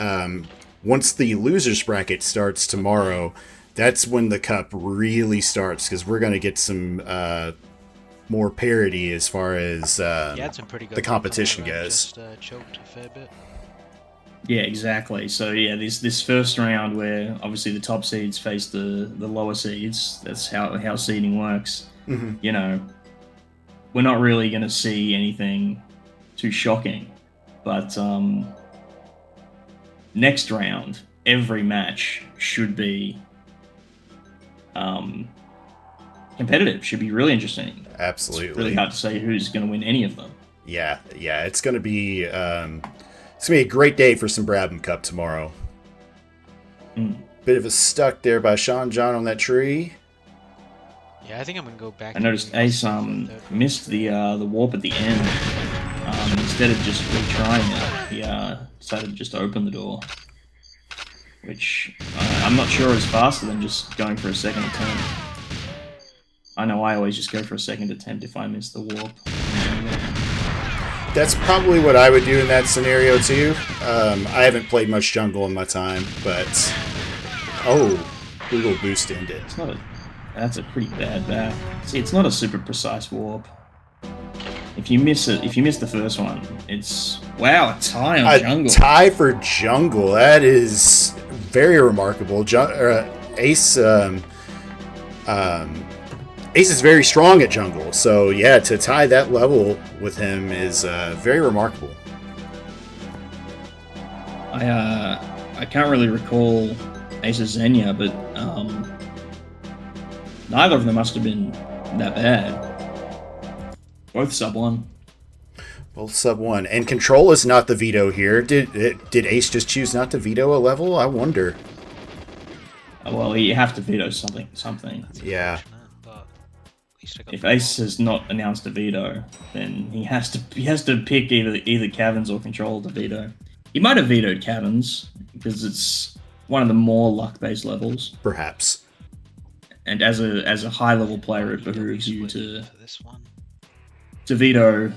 once the losers bracket starts tomorrow, that's when the Cup really starts because we're going to get some more parity as far as Some pretty good the competition goes. Just, choked a fair bit. Yeah, exactly. So yeah, this first round where obviously the top seeds face the lower seeds. That's how seeding works. Mm-hmm. We're not really going to see anything too shocking, but next round, every match should be competitive. Should be really interesting. Absolutely. It's really hard to say who's going to win any of them. Yeah, it's going to be it's going to be a great day for some Brabham Cup tomorrow. Bit of a stuck there by Seanjohn on that tree. Yeah, I think I'm going to go back. I noticed Ace missed the warp at the end. Instead of just retrying it, he decided to just open the door. Which I'm not sure is faster than just going for a second attempt. I know I always just go for a second attempt if I miss the warp. That's probably what I would do in that scenario too. I haven't played much jungle in my time, but brutal boost to end it. That's a pretty bad back. See, it's not a super precise warp. If you miss the first one, it's a tie on jungle. A tie for jungle. That is very remarkable. Ace Ace is very strong at jungle, so yeah, to tie that level with him is very remarkable. I can't really recall Ace's Xenia, but neither of them must have been that bad. Both sub 1. Both sub 1. And control is not the veto here. Did Ace just choose not to veto a level? I wonder. Well, you have to veto something. Yeah. If Ace has not announced a veto, then he has to pick either Caverns or Control to veto. He might have vetoed Caverns because it's one of the more luck-based levels. Perhaps. And as a high-level player, it behooves you to veto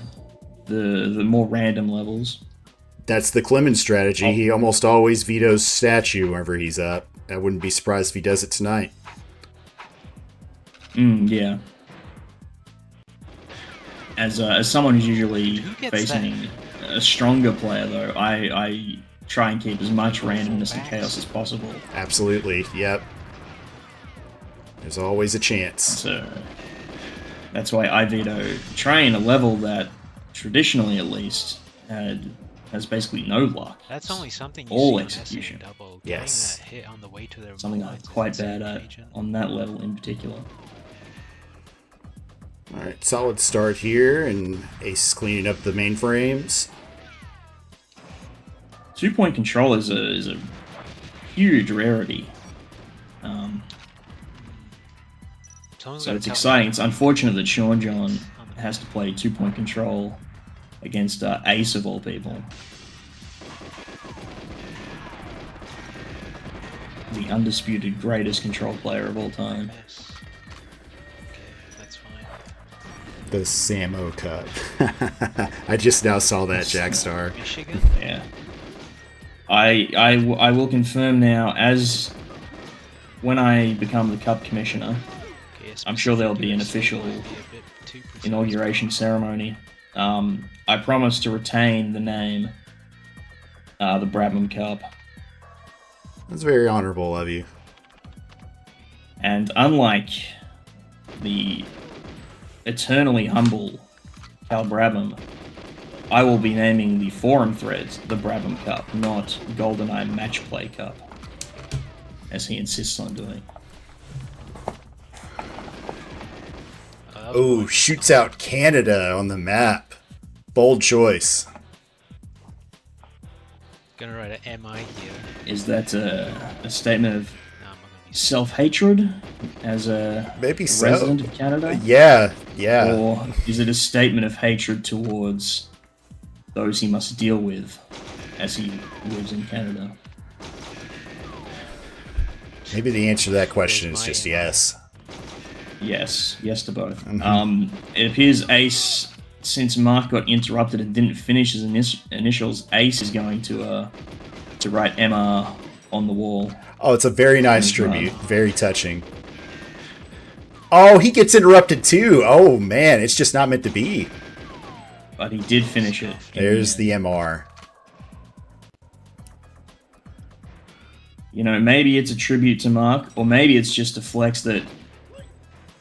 the more random levels. That's the Clemens strategy. He almost always vetoes statue whenever he's up. I wouldn't be surprised if he does it tonight. Yeah. As someone who's usually facing a stronger player, though, I try and keep as much randomness and chaos as possible. Absolutely, yep. There's always a chance. So that's why I veto Train, a level that traditionally, at least, had has basically no luck. That's only something you All see execution. in double. Yes. Getting that hit on the way to their Something I'm lines is quite insane bad at agent. on that level in particular. All right, solid start here, and Ace is cleaning up the mainframes. 2-point control is a huge rarity. So it's exciting. It's unfortunate that Seanjohn has to play 2-point control against Ace of all people. The undisputed greatest control player of all time. Yes. Okay, that's fine. The Samo Cup. I just now saw that, Jackstar. Michigan? Yeah. I will confirm now, as when I become the Cup Commissioner, Okay, I'm sure there'll be an specifically, official might be a bit too precise. inauguration ceremony. I promise to retain the name, the Brabham Cup. That's very honorable of you. And unlike the eternally humble Cal Brabham, I will be naming the forum threads the Brabham Cup, not Goldeneye Matchplay Cup, as he insists on doing. Oh, shoots out Canada on the map. Bold choice. Gonna write an MI here. Is that a statement of No, I'm not gonna be self-hatred as a Maybe so. resident of Canada? Yeah. Or is it a statement of hatred towards those he must deal with as he lives in Canada? Maybe the answer to that question is just yes. Yes to both. It appears Ace, since Mark got interrupted and didn't finish his initials, Ace is going to write MR on the wall. Oh, it's a very nice tribute. Very touching. Oh, he gets interrupted too. Oh, man. It's just not meant to be. But he did finish it. There's the MR. You know, maybe it's a tribute to Mark, or maybe it's just a flex that,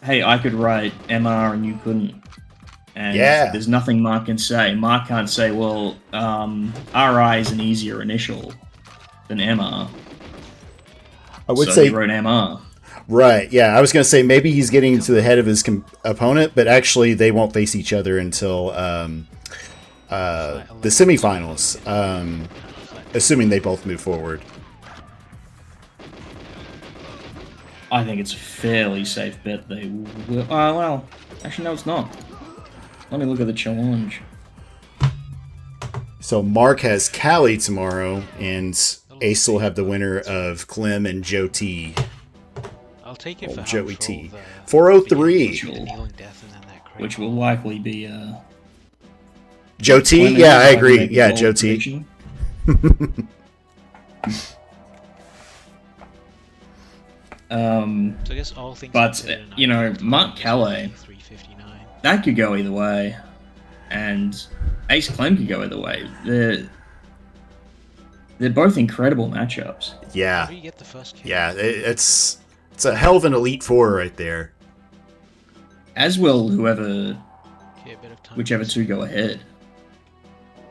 hey, I could write MR and you couldn't. And there's nothing Mark can say. Mark can't say, well, RI is an easier initial than MR. I would so say he wrote MR. Right, yeah. I was going to say maybe he's getting to the head of his opponent, but actually they won't face each other until the semifinals, assuming they both move forward. I think it's a fairly safe bet they will. Well, actually, no, it's not. Let me look at the challenge. So Mark has Callie tomorrow, and Ace will have the winner of Clem and Joe T. I'll take it for Joey T. 403. Which will likely be Joe T? Yeah, I agree. Yeah, Joe T. So I guess all things but, considered, you know, Mark Calais, 359. that could go either way. And Ace Clem could go either way. They're both incredible matchups. Yeah. How do you get the first kill? Yeah, it's a hell of an Elite Four right there. As will Okay, a bit of time. whichever two go ahead.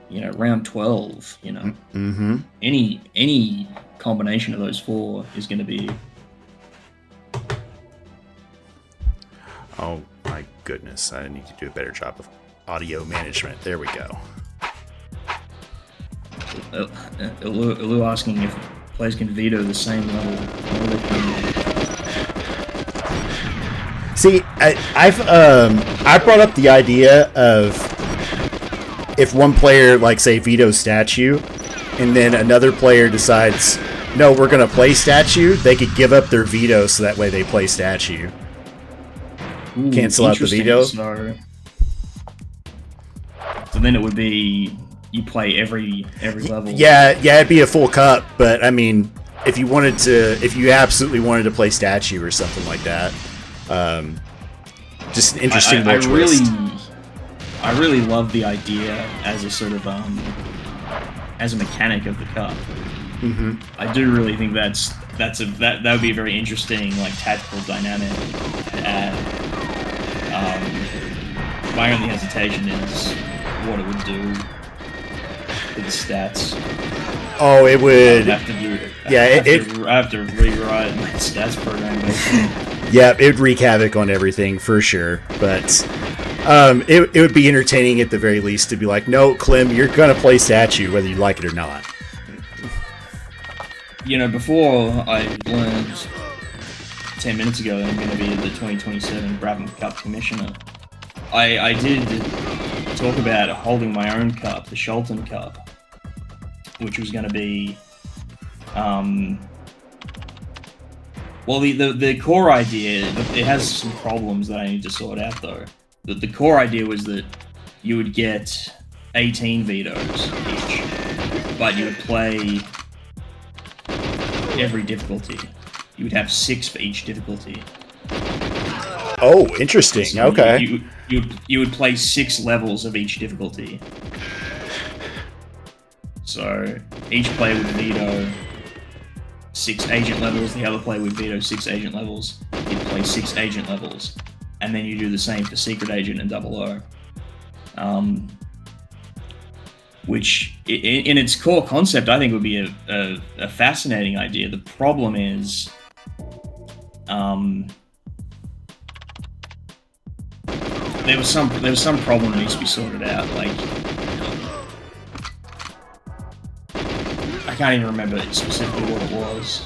You know, round 12, you know. Mm-hmm. Any combination of those four is going to be... Oh my goodness, I need to do a better job of audio management. There we go. Ilu asking if players can veto the same level. See, I brought up the idea of if one player, like, say, vetoes statue, and then another player decides, no, we're going to play statue, they could give up their veto so that way they play statue. Ooh, cancel out the veto. So then it would be you play every level. Yeah, it'd be a full cup, but I mean, if you absolutely wanted to play statue or something like that, just an interesting little twist. I really love the idea as a sort of as a mechanic of the cup. Mm-hmm. I do really think that would be a very interesting, like, tactical dynamic to add. My only hesitation is what it would do for the stats. Oh, it would. I have to do it. Yeah, I have to rewrite my stats program. Yeah, it would wreak havoc on everything for sure. But it would be entertaining at the very least to be like, no, Clem, you're gonna play statue whether you like it or not. You know, before I learned 10 minutes ago that I'm going to be the 2027 Brabham Cup Commissioner, I did talk about holding my own cup, the Seanjohn Cup, which was going to be, well, the core idea, it has some problems that I need to sort out, though. The core idea was that you would get 18 vetoes each, but you would play every difficulty. You would have 6 for each difficulty. Oh, interesting. So okay. You would play 6 levels of each difficulty. So each player would veto 6 agent levels. The other player would veto 6 agent levels. You'd play 6 agent levels, and then you do the same for secret agent and 00. Which, in its core concept, I think would be a fascinating idea. The problem is, there was some problem that needs to be sorted out. Like, I can't even remember specifically what it was,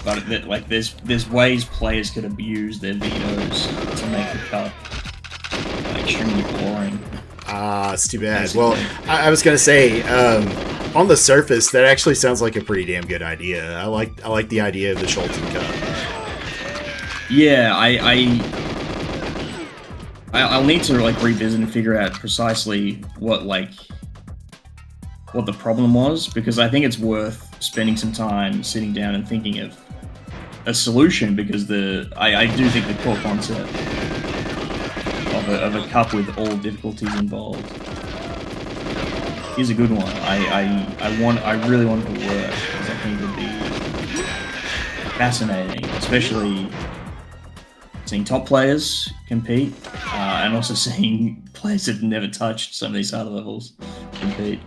but there's ways players could abuse their vetoes to make the cup extremely boring. Ah, it's too bad. Well, I was gonna say, on the surface, that actually sounds like a pretty damn good idea. I like the idea of the Seanjohn Cup. Yeah, I'll need to revisit and figure out precisely what the problem was, because I think it's worth spending some time sitting down and thinking of a solution, because I do think the core concept of a cup with all difficulties involved is a good one. I really want it to work, because I think it would be fascinating, especially seeing top players compete, and also seeing players that have never touched some of these harder levels compete.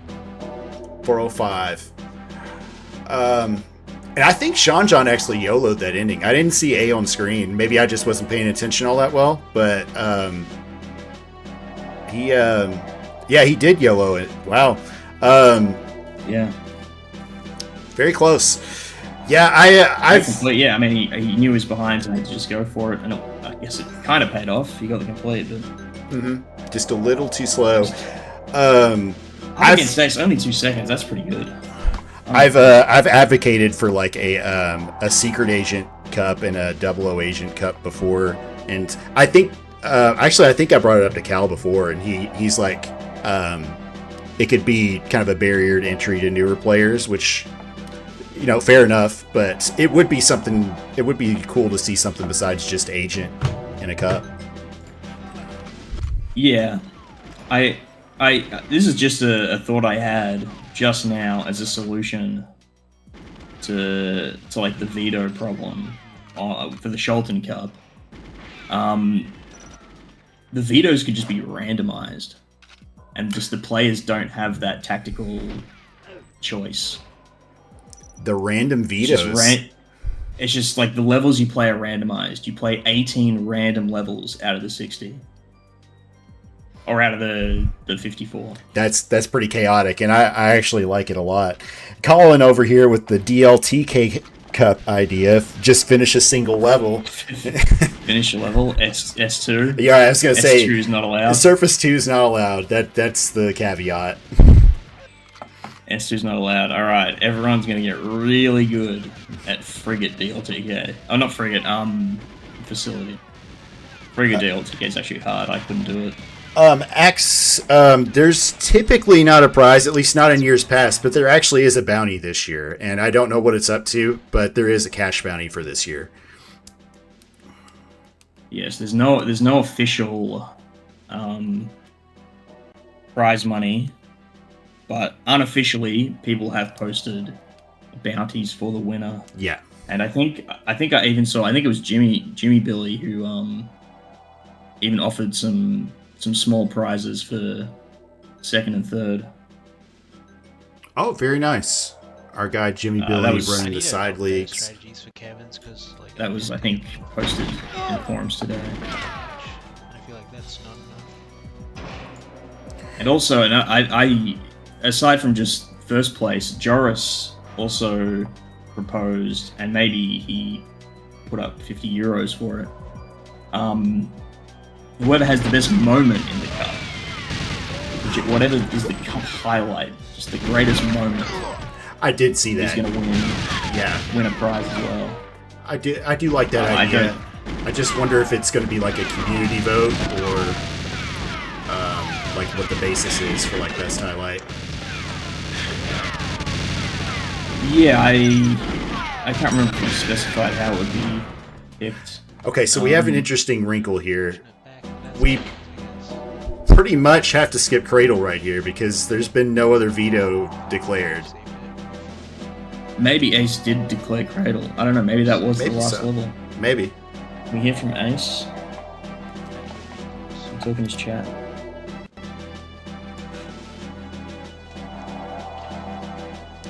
405. And I think Seanjohn actually YOLO'd that ending. I didn't see A on screen. Maybe I just wasn't paying attention all that well, but he did YOLO it. Wow. Yeah. Very close. Yeah, I mean, he knew he was behind, so he had to just go for it, and I guess it kind of paid off. He got the complete, but just a little too slow. I can say it's only 2 seconds. That's pretty good. I've advocated for like a secret agent cup and a 00 agent cup before, and I think I think I brought it up to Cal before, and he's like, it could be kind of a barrier to entry to newer players, which, you know, fair enough, but it would be something. It would be cool to see something besides just agent in a cup. Yeah, this is just a thought I had just now as a solution to like the veto problem for the Seanjohn Cup. The vetoes could just be randomized, and just the players don't have that tactical choice. The random vetoes. It's just like the levels you play are randomized. You play 18 random levels out of the 60. Or out of the 54. That's pretty chaotic, and I actually like it a lot. Colin over here with the DLTK Cup idea, just finish a single level. Finish a level, S2. Yeah, I was going to say, S2 is not allowed. Surface 2 is not allowed. That's the caveat. S2 is not allowed. Alright, everyone's going to get really good at Frigate DLTK. Oh, not Frigate, Facility. Frigate DLTK is actually hard. I couldn't do it. There's typically not a prize, at least not in years past, but there actually is a bounty this year, and I don't know what it's up to, but there is a cash bounty for this year. Yes, there's no official prize money, but unofficially people have posted bounties for the winner. Yeah. And I think I even saw, I think it was Jimmy Billy who even offered some small prizes for second and third. Oh, very nice. Our guy Jimmy that Billy was- I running need the to side update leagues. strategies for Kevin's because like That was, I think, posted in forums today. I feel like that's not enough. And also, and I aside from just first place, Joris also proposed, and maybe he put up 50 euros for it. Whoever has the best moment in the cup, whatever is the cup highlight, just the greatest moment, I did see is that. going to Yeah, win a prize as well. I do like that I idea. I just wonder if it's going to be like a community vote or like what the basis is for like best highlight. Yeah, I can't remember if we specified how it would be picked. Okay, so we have an interesting wrinkle here. We pretty much have to skip Cradle right here because there's been no other veto declared. Maybe Ace did declare Cradle. I don't know. Maybe that was Maybe the last so. level. Maybe. Can we hear from Ace? I'm talking his chat.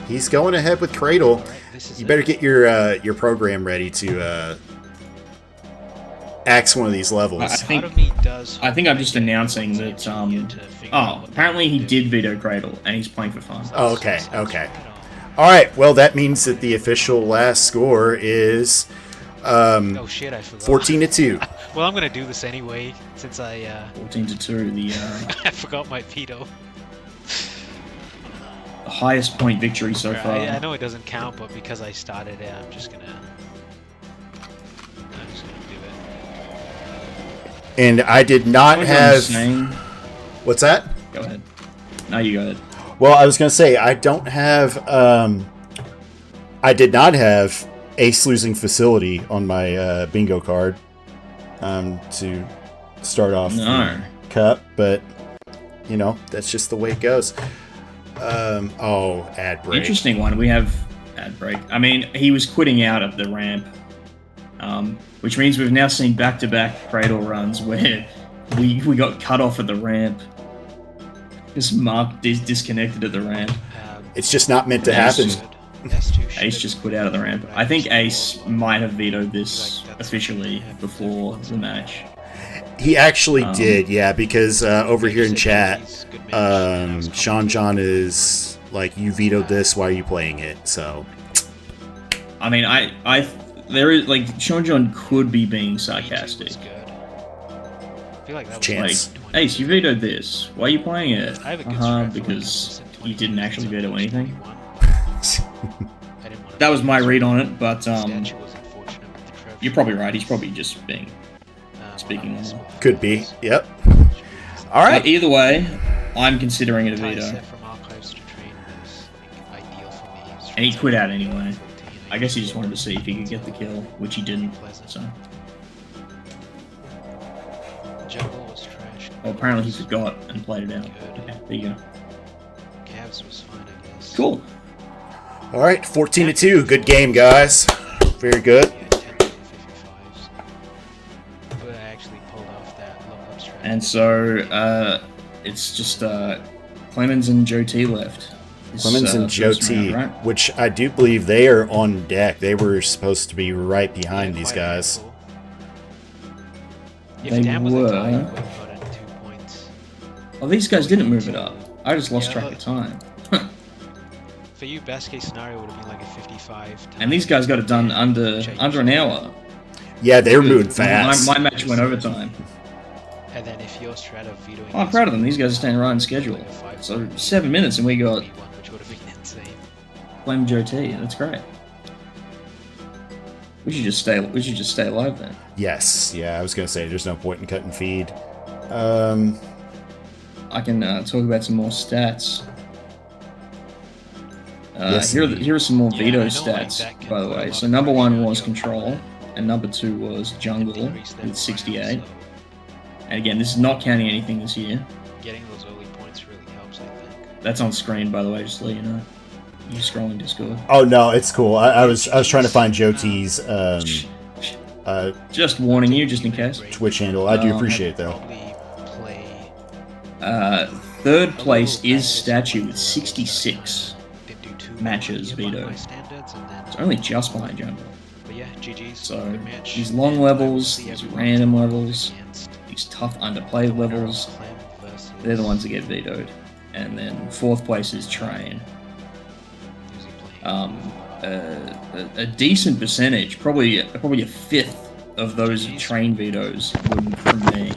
He's going ahead with Cradle. You better get your program ready to axe one of these levels. I think Part of me does I think I'm just hope announcing it that. makes it easier to figure out what Apparently he to did do. veto Cradle, and he's playing for fun. Oh, okay. All right. Well, that means that the official last score is Oh shit! I forgot. 14-2. Well, I'm gonna do this anyway since I 14-2, the I forgot my veto. highest point victory so Right, far. I know it doesn't count, but because I started it, I'm just gonna do it. And I did not What have. I'm saying- What's that? Go ahead. No, you go ahead. Well, I was going to say I don't have. I did not have Ace losing facility on my bingo card to start off No. the cup, but you know that's just the way it goes. Ad break. Interesting one. We have ad break. I mean, he was quitting out at the ramp, which means we've now seen back-to-back Cradle runs where we got cut off at the ramp. Just Mark disconnected at the ramp. It's just not meant to Ace happen. just- Ace just quit out of the ramp. I think Ace might have vetoed this officially before the match. He actually did, yeah, because over here in chat, Seanjohn is like, "You vetoed this. Why are you playing it?" So, I mean, there is like Seanjohn could be being sarcastic. I feel like that was Chance. Like, Ace, you vetoed this. Why are you playing it? I have a good strat for Because like you didn't actually veto anything. 21. I didn't want to That was my read on it, but Statue was unfortunate with the trophy. you're probably right. He's probably just being. speaking this on will- could be. Yep. All right. But either way, I'm considering it a Entire veto. set from archives to train was like ideal for me. It was And he quit out anyway. 14, I guess he just wanted to see if he could get the kill, which he didn't. So, Jungle was trash. well, apparently he forgot and played it out. Good. Okay, there you go. Cavs was fine, I guess. Cool. All right. 14-2. Good game, guys. Very good. Yeah, 10 to 55s. But I actually pulled off that lookup strat. And so it's just Clemens and Joe T left. This, Clemens and Joe first T, round, right? which I do believe they are on deck. They were supposed to be right behind Yeah, these quite a guys. handful. If They Dan was a tie, he were. would have gotten 2 points. Oh, these guys didn't move it up. I just lost Yeah, track look. of time. For you, best case scenario would have been like a 55. And these guys got it done under an hour. Yeah, they were moving My, fast. my match went overtime. And then if your strat of vetoing. Oh, I'm proud of them. These guys are staying right on schedule. So 7 minutes and we got which would have been insane. Flame Joe T. That's great. We should just stay alive then. Yes. Yeah, I was gonna say there's no point in cutting feed. I can talk about some more stats. Yes, here indeed. are some more Yeah, veto I know, like, stats, that can by the put a way. lot So of number pressure 1 on was your Control, opponent. and number 2 was Jungle Decrease their with 68. rounds, so And again, this is not counting anything this year. getting those early points really helps, I think. That's on screen, by the way, just to let you know. You scrolling Discord. Oh no, it's cool. I was trying to find Joe T's Just warning you, just in case. Twitch handle. I do appreciate it though. Probably play. Third place is Statue with 66. 2 matches here by my vetoed. standards, and then It's only just behind Jumbo. but yeah, GG's. So good match. these long and I will levels, see these everyone random tomorrow levels, against these tough the underplayed winner of levels, Clem versus they're the ones that get vetoed. And then fourth place is Train. who's he playing? A decent percentage, probably a fifth of those GG's. Train vetoes wouldn't from me.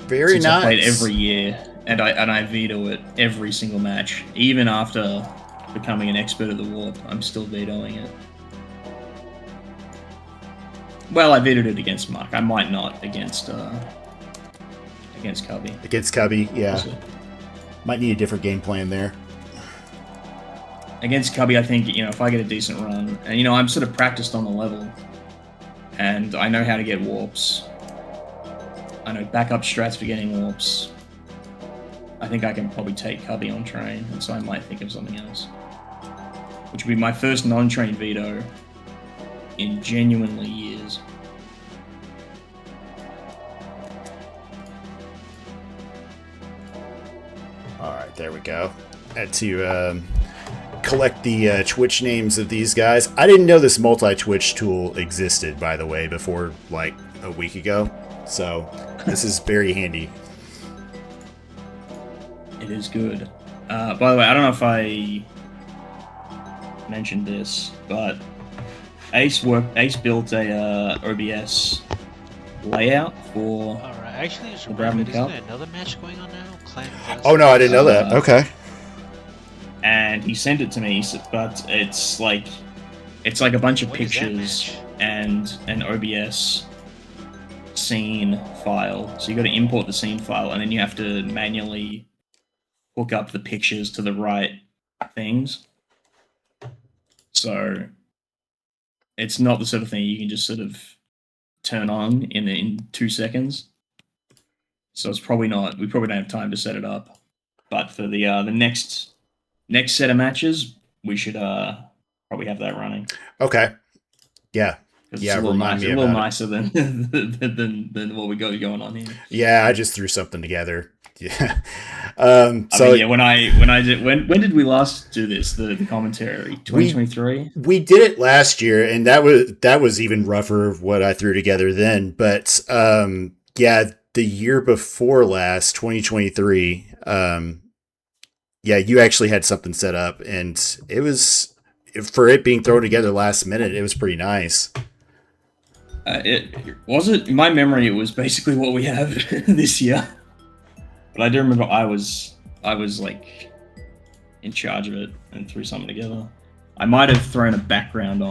Very Since I played nice. every year, and I veto it every single match, even after becoming an expert at the warp. I'm still vetoing it. Well, I vetoed it against Mark. I might not against Cubby. Against Cubby, yeah. Also, Might need a different game plan there. against Cubby, I think, if I get a decent run, and I'm sort of practiced on the level, and I know how to get warps. I know backup strats for getting warps. I think I can probably take Cubby on Train, and so I might think of something else. Which would be my first non-train veto in genuinely years. Alright, there we go. Had to collect the Twitch names of these guys. I didn't know this multi-Twitch tool existed, by the way, before like a week ago. So this is very handy. It is good. By the way, I don't know if I mentioned this, but Ace built a OBS layout for. Alright, actually, just The remembered, Brabham isn't Cup? there another match going on now? Clan versus... Oh no, I didn't know that. Okay. And he sent it to me, but it's like a bunch of What is that pictures match? and an OBS scene file. So you got to import the scene file, and then you have to manually hook up the pictures to the right things. So it's not the sort of thing you can just sort of turn on in 2 seconds. So it's probably not. We probably don't have time to set it up. But for the next set of matches, we should probably have that running. Okay. Yeah. 'Cause Yeah, it's a little remind nicer, me a little about it. nicer than what we got going on here. Yeah, I just threw something together. Yeah. I So mean, yeah, when did we last do this? The commentary, 2023. we did it last year, and that was even rougher what I threw together then. But yeah, the year before last, 2023. Yeah, you actually had something set up, and it was, for it being thrown together last minute, it was pretty nice. It was it. In my memory, it was basically what we have this year. But I do remember I was like in charge of it and threw something together. I might have thrown a background on.